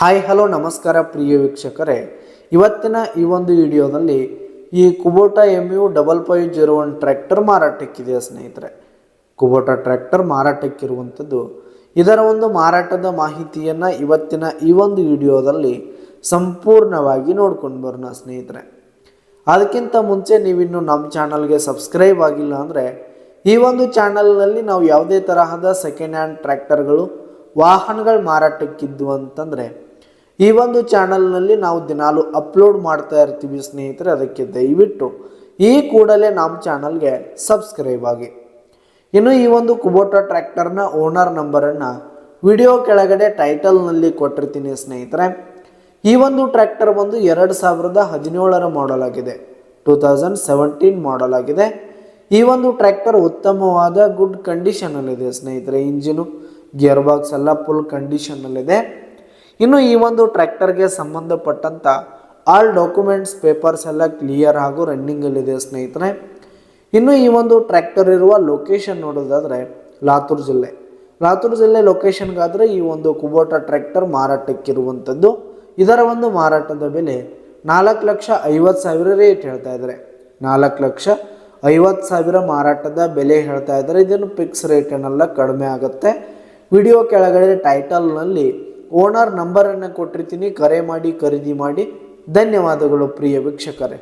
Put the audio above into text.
Hi hello ನಮಸ್ಕಾರ ಪ್ರಿಯ ವೀಕ್ಷಕರೇ, ಇವತ್ತಿನ ಈ ಒಂದು ವಿಡಿಯೋದಲ್ಲಿ ಈ ಕುಬೋಟಾ MU5501 ಟ್ರ್ಯಾಕ್ಟರ್ ಮಾರಾಟಕ್ಕಿದೆ ಸ್ನೇಹಿತರೆ. ಕುಬೋಟಾ ಟ್ರ್ಯಾಕ್ಟರ್ ಮಾರಾಟಕ್ಕಿರುವಂಥದ್ದು. ಇದರ ಒಂದು ಮಾರಾಟದ ಮಾಹಿತಿಯನ್ನು ಇವತ್ತಿನ ಈ ಒಂದು ವಿಡಿಯೋದಲ್ಲಿ ಸಂಪೂರ್ಣವಾಗಿ ನೋಡ್ಕೊಂಡು ಬರೋಣ ಸ್ನೇಹಿತರೆ. ಅದಕ್ಕಿಂತ ಮುಂಚೆ ನೀವಿನ್ನು ನಮ್ಮ ಚಾನಲ್ಗೆ ಸಬ್ಸ್ಕ್ರೈಬ್ ಆಗಿಲ್ಲ ಅಂದರೆ ಈ ಒಂದು ಚಾನಲ್ನಲ್ಲಿ ನಾವು ಯಾವುದೇ ತರಹದ ಸೆಕೆಂಡ್ ಹ್ಯಾಂಡ್ ಟ್ರ್ಯಾಕ್ಟರ್ಗಳು ವಾಹನಗಳು ಮಾರಾಟಕ್ಕಿದ್ದು ಅಂತಂದರೆ ಈ ಒಂದು ಚಾನಲ್ನಲ್ಲಿ ನಾವು ದಿನಾಲು ಅಪ್ಲೋಡ್ ಮಾಡ್ತಾ ಇರ್ತೀವಿ ಸ್ನೇಹಿತರೆ. ಅದಕ್ಕೆ ದಯವಿಟ್ಟು ಈ ಕೂಡಲೇ ನಮ್ಮ ಚಾನಲ್ಗೆ ಸಬ್ಸ್ಕ್ರೈಬ್ ಆಗಿ. ಇನ್ನು ಈ ಒಂದು ಕುಬೋಟಾ ಟ್ರ್ಯಾಕ್ಟರ್ನ ಓನರ್ ನಂಬರನ್ನು ವಿಡಿಯೋ ಕೆಳಗಡೆ ಟೈಟಲ್ನಲ್ಲಿ ಕೊಟ್ಟಿರ್ತೀನಿ ಸ್ನೇಹಿತರೆ. ಈ ಒಂದು ಟ್ರ್ಯಾಕ್ಟರ್ ಬಂದು 2017 ಮಾಡೆಲ್ ಆಗಿದೆ, 2017 ಮಾಡೆಲ್ ಆಗಿದೆ. ಈ ಒಂದು ಟ್ರ್ಯಾಕ್ಟರ್ ಉತ್ತಮವಾದ ಗುಡ್ ಕಂಡೀಷನಲ್ಲಿದೆ ಸ್ನೇಹಿತರೆ. ಇಂಜಿನು ಗೇರ್ ಬಾಕ್ಸ್ ಎಲ್ಲ ಫುಲ್ ಕಂಡೀಷನಲ್ಲಿದೆ. ಇನ್ನು ಈ ಒಂದು ಟ್ರ್ಯಾಕ್ಟರ್ಗೆ ಸಂಬಂಧಪಟ್ಟಂಥ ಆಲ್ ಡಾಕ್ಯುಮೆಂಟ್ಸ್ ಪೇಪರ್ಸ್ ಎಲ್ಲ ಕ್ಲಿಯರ್ ಹಾಗೂ ರನ್ನಿಂಗಲ್ಲಿದೆ ಸ್ನೇಹಿತರೆ. ಇನ್ನು ಈ ಒಂದು ಟ್ರ್ಯಾಕ್ಟರ್ ಇರುವ ಲೊಕೇಶನ್ ನೋಡೋದಾದರೆ ಲಾತೂರ್ ಜಿಲ್ಲೆ ಲೊಕೇಶನ್ಗಾದರೆ ಈ ಒಂದು ಕುಬೋಟಾ ಟ್ರ್ಯಾಕ್ಟರ್ ಮಾರಾಟಕ್ಕಿರುವಂಥದ್ದು. ಇದರ ಒಂದು ಮಾರಾಟದ ಬೆಲೆ 4,50,000 ರೇಟ್ ಹೇಳ್ತಾ ಇದ್ದಾರೆ. 4,50,000 ಮಾರಾಟದ ಬೆಲೆ ಹೇಳ್ತಾ ಇದ್ದಾರೆ. ಇದನ್ನು ಫಿಕ್ಸ್ ರೇಟ್ ಏನಲ್ಲ, ಕಡಿಮೆ ಆಗುತ್ತೆ. ವಿಡಿಯೋ ಕೆಳಗಡೆ ಟೈಟಲ್ನಲ್ಲಿ ಓನರ್ ನಂಬರನ್ನು ಕೊಟ್ಟಿರ್ತೀನಿ, ಕರೆ ಮಾಡಿ ಖರೀದಿ ಮಾಡಿ. ಧನ್ಯವಾದಗಳು ಪ್ರಿಯ ವೀಕ್ಷಕರೇ.